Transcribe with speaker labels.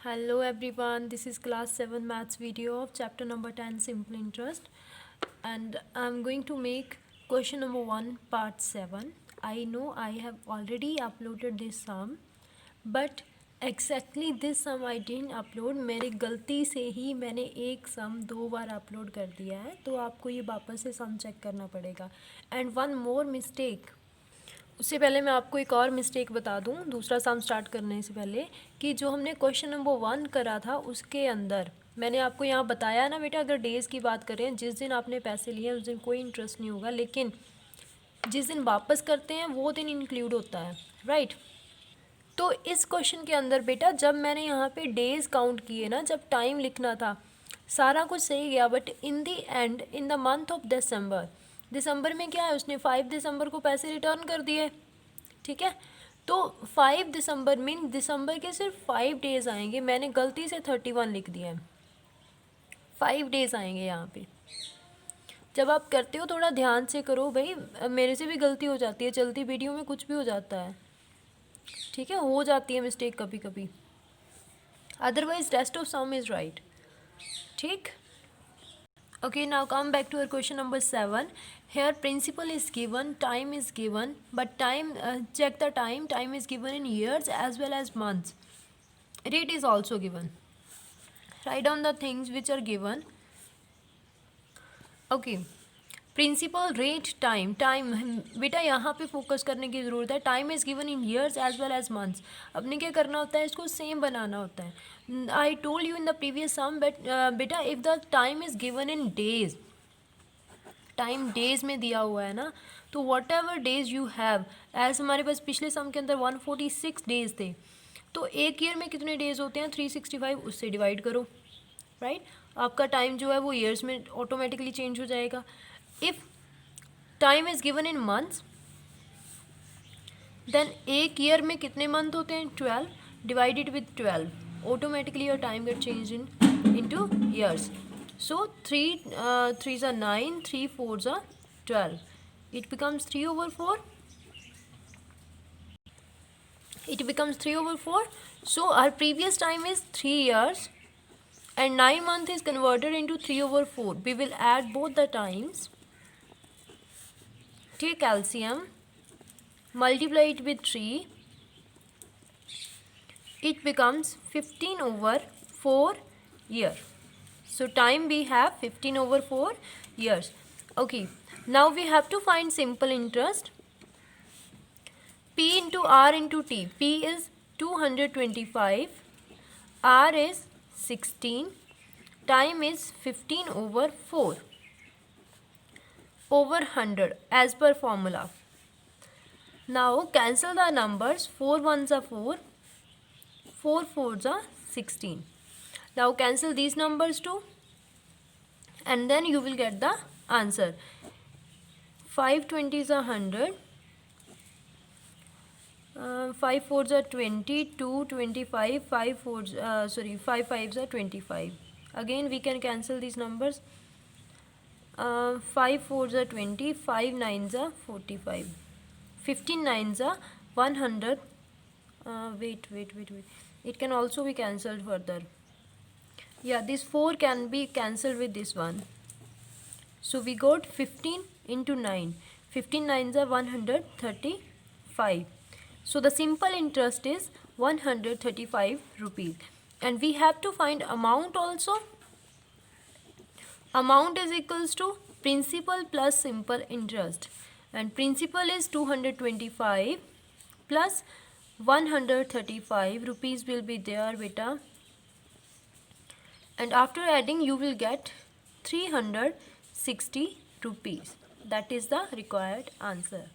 Speaker 1: Hello everyone, this is class 7 maths video of chapter number 10 simple interest, and I'm going to make question number 1 part 7. I know I have already uploaded this sum, but exactly this sum I didn't upload. मेरी गलती से ही मैंने एक सम 2 बार upload कर दिया है, तो आपको ये वापस से सम चेक करना पड़ेगा. एंड वन मोर मिस्टेक, उससे पहले मैं आपको एक और मिस्टेक बता दूं दूसरा सम स्टार्ट करने से पहले, कि जो हमने क्वेश्चन नंबर 1 करा था उसके अंदर मैंने आपको यहाँ बताया ना बेटा, अगर डेज़ की बात करें जिस दिन आपने पैसे लिए उस दिन कोई इंटरेस्ट नहीं होगा, लेकिन जिस दिन वापस करते हैं वो दिन इंक्लूड होता है, राइट. तो इस क्वेश्चन के अंदर बेटा जब मैंने यहाँ पे डेज़ काउंट किए ना, जब टाइम लिखना था सारा कुछ सही गया, but in the and in the month of December में क्या है, उसने 5 दिसंबर को पैसे रिटर्न कर दिए. ठीक है, तो 5 दिसंबर मीन दिसंबर के सिर्फ 5 डेज़ आएंगे. मैंने गलती से 31 लिख दिया है, 5 डेज़ आएंगे यहाँ पे. जब आप करते हो थोड़ा ध्यान से करो भाई, मेरे से भी गलती हो जाती है, चलती वीडियो में कुछ भी हो जाता है. ठीक है, हो जाती है मिस्टेक कभी कभी, otherwise rest of some is right. ठीक. Okay, now come back to our question number 7. Here principal is given, time is given, but check the time. Time is given in years as well as months. Rate is also given. Write down the things which are given. Okay. Principal, rate, time. बेटा यहाँ पे focus करने की ज़रूरत है. Time is given in years as well as months. अपने क्या करना होता है, इसको सेम बनाना होता है. I told you in the previous sum but बेटा if the time is given in days, time days में दिया हुआ है ना, तो whatever days you have, as हमारे पास पिछले सम के अंदर 146 डेज थे, तो एक ईयर में कितने डेज होते हैं, 365, उससे डिवाइड करो, राइट. आपका टाइम जो है वो ईयर्स में ऑटोमेटिकली चेंज हो जाएगा. If time is given in months, then एक ईयर में कितने मंथ होते हैं, 12, divided with 12, automatically your time get changed into years. So 3s are 9, 3 4s are 12, it becomes 3 over 4. It becomes 3 over 4. So our previous time is 3 years and 9 months is converted into 3 over 4. We will add both the times. Take LCM, multiply it with 3, it becomes 15 over 4 year. So time we have 15 over 4 years. Okay, now we have to find simple interest. P into R into T. P is 225, R is 16, time is 15 over 4 over 100 as per formula. Now cancel the numbers, 4 1s are 4, 4 4s are 16. Now cancel these numbers too and then you will get the answer. 5 20s are 100, 5 4s are 20, 2 25, 5 5s are 25. Again we can cancel these numbers. 5 4s are 20, 5 9s are 45, 15 9s are 100. Wait, it can also be cancelled further. Yeah, this 4 can be cancelled with this one. So we got 15 into 9, 15 9s are 135. So the simple interest is 135 rupees, and we have to find amount also. Amount is equals to principal plus simple interest, and principal is 225 plus 135 rupees will be there beta, and after adding you will get 360 rupees. That is the required answer.